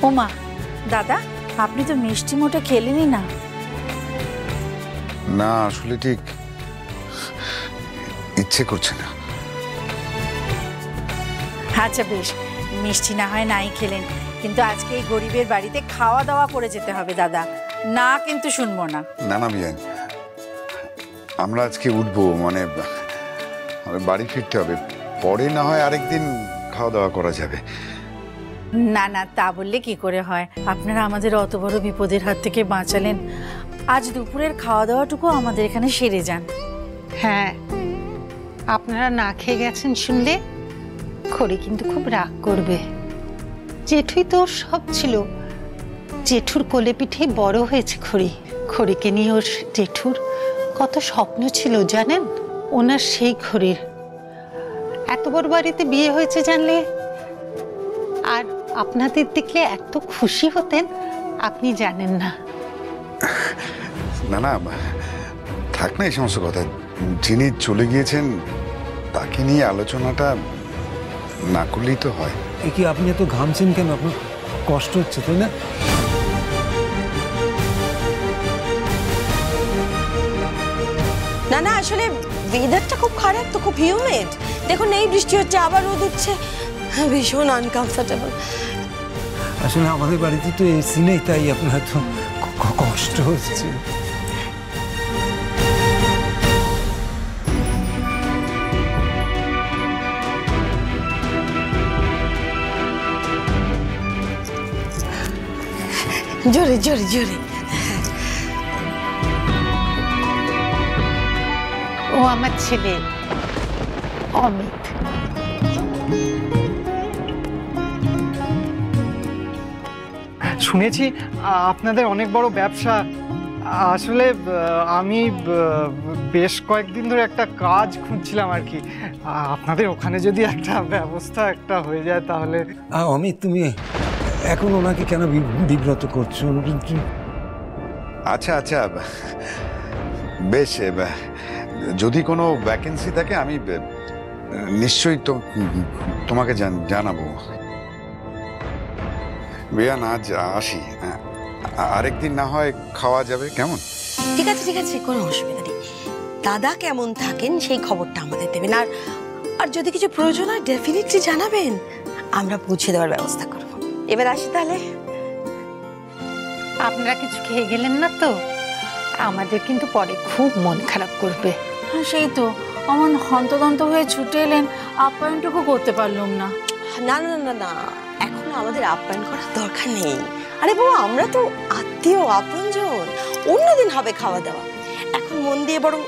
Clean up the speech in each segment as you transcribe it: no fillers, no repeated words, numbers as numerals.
ওমা দাদা, আপনি তো মিষ্টি মোটা খেলেনই না। না, আসলে ঠিক ইচ্ছে করছে না। আচ্ছা বেশ, মিষ্টি না হয় নাই খেলেন, কিন্তু আজকে এই গরিবের বাড়িতে খাওয়া দাওয়া করে যেতে হবে দাদা, না কিন্তু শুনবো না। না না বিয়ান, আমরা আজকে উঠবো, মানে বাড়ি ফিরতে হবে, পরে না হয় আরেকদিন খাওয়া দাওয়া করা যাবে। না না, তা বললে কি করে হয়, আপনারা আমাদের অত বড় বিপদের হাত থেকে বাঁচালেন, আজ দুপুরের খাওয়া দাওয়াটুকু আমাদের এখানে সেরে যান। হ্যাঁ, আপনারা না খেয়ে গেছেন শুনলে খড়ি কিন্তু খুব রাগ করবে। জেঠুই তো সব ছিল, জেঠুর কোলে পিঠে বড় হয়েছে খড়ি। খড়িকে নিয়ে ওর জেঠুর কত স্বপ্ন ছিল জানেন, ওনার সেই খড়ির এত বড় বাড়িতে বিয়ে হয়েছে জানলে, আর আপনাদের দেখলে এত খুশি হতেন আপনি জানেন না। না না, থাক না এই সমস্ত কথা, যিনি চলে গিয়েছেন তাকে নিয়ে আলোচনাটা না করলেই তো হয়। কি আপনি এত ঘামছেন কেন? আপনার কষ্ট হচ্ছে তাই না? না না, আসলে ওয়েদারটা খুব খারাপ তো, খুব হিউমিড। দেখুন এই বৃষ্টি হচ্ছে, আবার রোদ উঠছে, ভীষণ আনকমফোর্টেবল। আসলে আমাদের বাড়িতে তো এসি নেই, তাই আপনার তো কষ্ট হচ্ছে। জোরে জোরে জোরে। ও আমার ছেলে অমিত। শুনেছি আপনাদের অনেক বড় ব্যবসা। আসলে আমি বেশ কয়েকদিন ধরে একটা কাজ খুঁজছিলাম আর কি, আপনাদের ওখানে যদি একটা ব্যবস্থা হয়ে যায় তাহলে। অমিত, তুমি এখন ওনাকে কেন বিব্রত করছো? আচ্ছা আচ্ছা, বেশ, যদি কোনো ভ্যাকেন্সি থাকে আমি নিশ্চয়ই তোমাকে জানাবো। বিয়ান, আজ আসি, আরেকদিন না হয় খাওয়া যাবে, কেমন? ঠিক আছে ঠিক আছে, কোনো অসুবিধা নেই। দাদা কেমন থাকেন সেই খবরটা আমাদের দেবেন, আর যদি কিছু প্রয়োজন হয় ডেফিনেটলি জানাবেন, আমরা পৌঁছে দেওয়ার ব্যবস্থা করব। এবার আসি তাহলে। আপনারা কিছু খেয়ে গেলেন না তো? আমাদের কিন্তু পরে খুব মন খারাপ করবে। হ্যাঁ সেই তো, অমন হন্তদন্ত হয়ে ছুটে এলেন, আপ্যায়নটুকু করতে পারলাম না। না না না না, এখন আমাদের আপ্যায়ন করার দরকার নেই। আরে বাবা, আমরা তো আত্মীয় আপনজন, অন্যদিন হবে খাওয়া দাওয়া। এখন মন দিয়ে বরং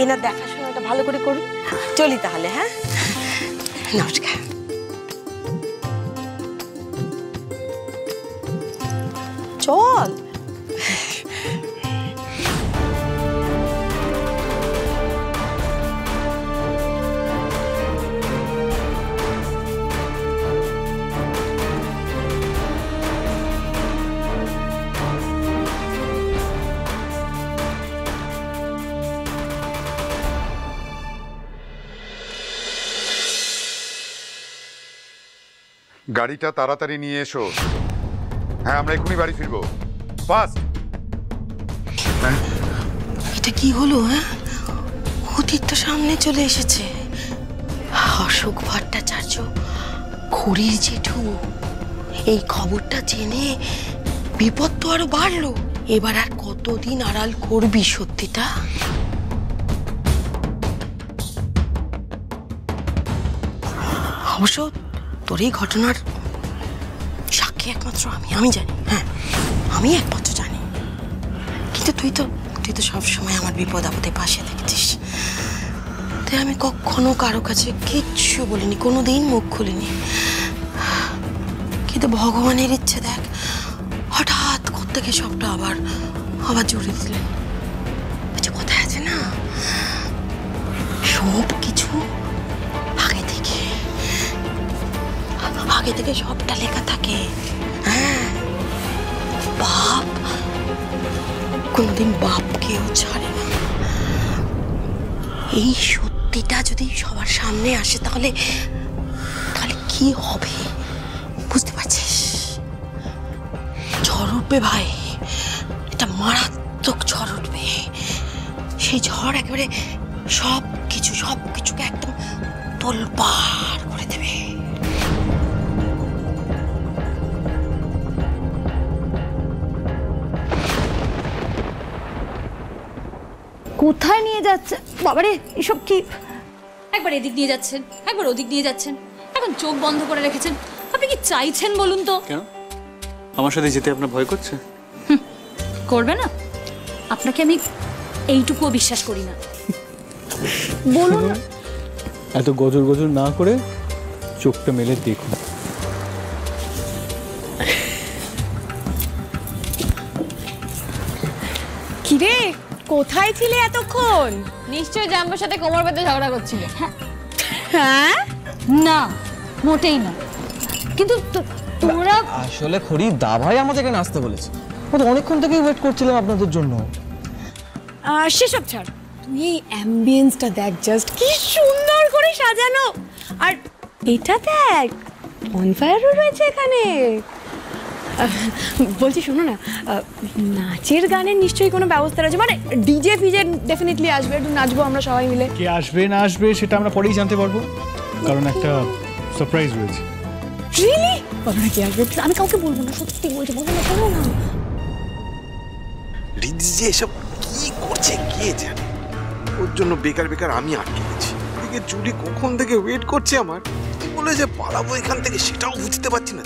এনার দেখাশোনাটা ভালো করে করুন। চলি তাহলে, হ্যাঁ, নমস্কার। চল। গাড়িটা তাড়াতাড়ি নিয়ে এসো। হ্যাঁ, আমরা এখনই বাড়ি ফিরবো, ফাস্ট। এটা কি হলো? হ্যাঁ, অতীত তো সামনে চলে এসেছে। অশোক ভট্টাচার্য, খড়ির জেঠু, এই খবরটা জেনে বিপদ তো আরো বাড়লো। এবার আর কতদিন আড়াল করবি সত্যিটা? অবশ্য তোর এই ঘটনার সাক্ষী একমাত্র আমি জানি। হ্যাঁ, আমি একমাত্র জানি, কিন্তু তুই তো সবসময় আমার বিপদ আপদে পাশে দেখছিস, তাই আমি কখনো কারো কাছে কিচ্ছু বলিনি, কোনোদিন মুখ খুলিনি। কিন্তু ভগবানের ইচ্ছে দেখ, হঠাৎ কোত্থেকে সবটা আবার জড়িয়ে দিলেন। কিছু কথা আছে না, সব কিছু আগে থেকে সবটা লেখা থাকে। হ্যাঁ, বাপ কোনদিন বাপকেও ছাড়ে না। এই সত্যিটা যদি সবার সামনে আসে তাহলে কি হবে বুঝতে পারছিস? উঠবে ভাই, এটা মারাত্মক ঝড় উঠবে। সেই ঝড় একেবারে সবকিছুকে একদম তোলপাড় করে দেবে। কোথায় নিয়ে যাচ্ছে বাবারে, এসব কি? একবার এদিক দিয়ে যাচ্ছেন, একবার ওদিক দিয়ে যাচ্ছেন, এখন চোখ বন্ধ করে রেখেছেন। আপনি কি চাইছেন বলুন তো? কেন আমার সাথে যেতে আপনার ভয় করছে? করবে না? আপনাকে আমি এইটুকুও বিশ্বাস করি না। বলুন না। এত গজর গজর না করে চোখটা মেলে দেখুন। কিরে, কোথায় ছিলে এতক্ষণ? নিশ্চয়ই জাম্বোর সাথে কোমর বেঁধে ঝগড়া করছিল। হ্যাঁ না, মোটেই না। কিন্তু তোমরা আসলে খড়ি দাভাই আমাদের এখানে আসতে বলেছে। ও তো অনেকক্ষণ থেকেই ওয়েট করছিলাম আপনাদের জন্য। সেসব ছাড়, তুই এই অ্যাম্বিয়েন্সটা দেখ, জাস্ট কি সুন্দর করে সাজানো। আর এটা দেখ, বনফায়ারও রয়েছে এখানে। বলছি শোনো না, নাচের গানের নিশ্চয়ই কোনো ব্যবস্থা রয়েছে, মানে ডিজে ফিজে ডেফিনেটলি আসবে, একটু নাচবো আমরা সবাই মিলে। কে আসবে না আসবে সেটা আমরা পরেই জানতে পারবো, কারণ একটা সারপ্রাইজ রয়েছে। রিয়েলি? বলো না কি আসবে, আমি কাউকে বলবো না, সত্যি বলছি, বলো না, বলো না। রিদ্ধি যে এসব কি করছে কে জানে, ওর জন্য বেকার বেকার আমি আটকে গেছি। এদিকে জুলি কখন থেকে ওয়েট করছে আমার, কি বলে যে পালাবো এখান থেকে সেটাও বুঝতে পারছি না।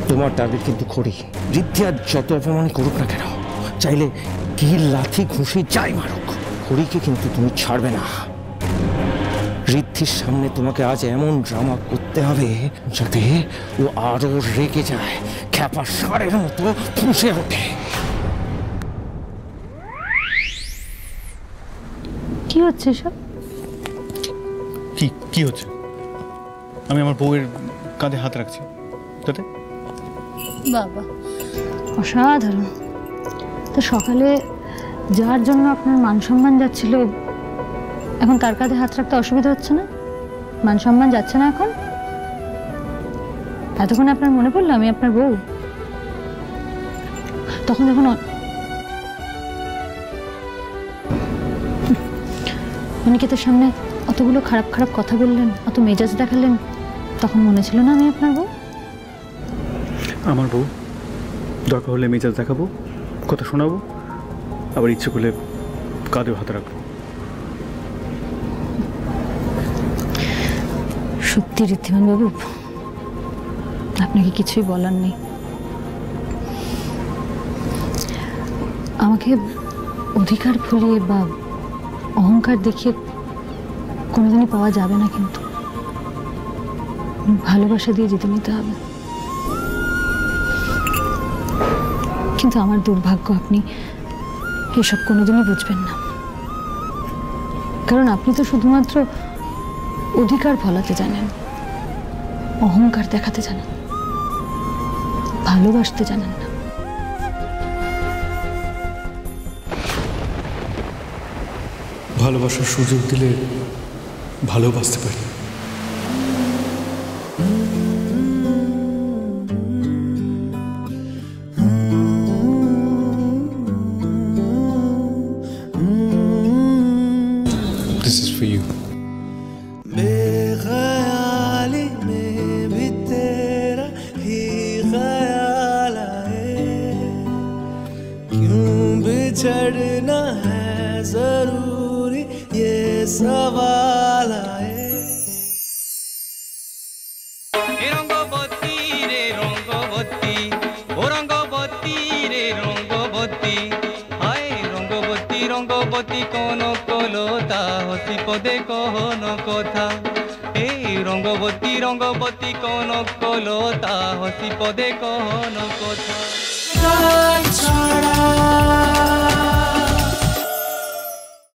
তোমার টার্গেট কিন্তু খড়ি। রিদ্ধি আর যত অপমানই করুক না কেন, চাইলে কি লাথি ঘুষি যাই মারুক, খড়িকে কিন্তু তুমি ছাড়বে না। রিদ্ধির সামনে তোমাকে আজ এমন ড্রামা করতে হবে যাতে ও আরো রেগে যায়, খ্যাপা ষাঁড়ের মতো ফুঁসে ওঠে। কি হচ্ছে সব? কি হচ্ছে? আমি আমার বউয়ের কাঁধে হাত রাখছি, তাতে বাবা অসাধারণ। তো সকালে যার জন্য আপনার মান সম্মান যাচ্ছিল, এখন তার কাঁধে হাত রাখতে অসুবিধা হচ্ছে না? মান সম্মান যাচ্ছে না এখন? এতক্ষণ আপনার মনে পড়লো আমি আপনার বউ? তখন যখন অনিকেতের সামনে অতগুলো খারাপ খারাপ কথা বললেন, অত মেজাজ দেখালেন, তখন মনে ছিল না আমি আপনার বউ? আমার বউ, দরকার হলে মেজাজ দেখাবো, কথা শোনাবো, আবার ইচ্ছে করলে কাঁধেও হাত রাখবো। সত্যি ঋদ্ধিমান বাবু, আপনাকে কিছুই বলার নেই। আমাকে অধিকার ভুলিয়ে বা অহংকার দেখিয়ে কোনোদিনই পাওয়া যাবে না, কিন্তু ভালোবাসা দিয়ে জিতে নিতে হবে। কিন্তু আমার দুর্ভাগ্য, আপনি এসব কোনোদিনই বুঝবেন না, কারণ আপনি তো শুধুমাত্র অধিকার ফলাতে জানেন, অহংকার দেখাতে জানেন, ভালোবাসতে জানেন না। ভালোবাসার সুযোগ দিলে ভালোবাসতে পারি। This is for you. बेख्याली में भी तेरा ही ख्याल आए, क्यों बिछड़ना है जरूरी ये सवाल आए। रंगवती रे रंगवती, ओ रंगवती रे रंगवती, हाय रंगवती रंगवती कोन कलता हसी पदे कहन कथा। এই রঙ্গবতী রঙ্গবতী কোন কলতা হসি পদে कहन কথা।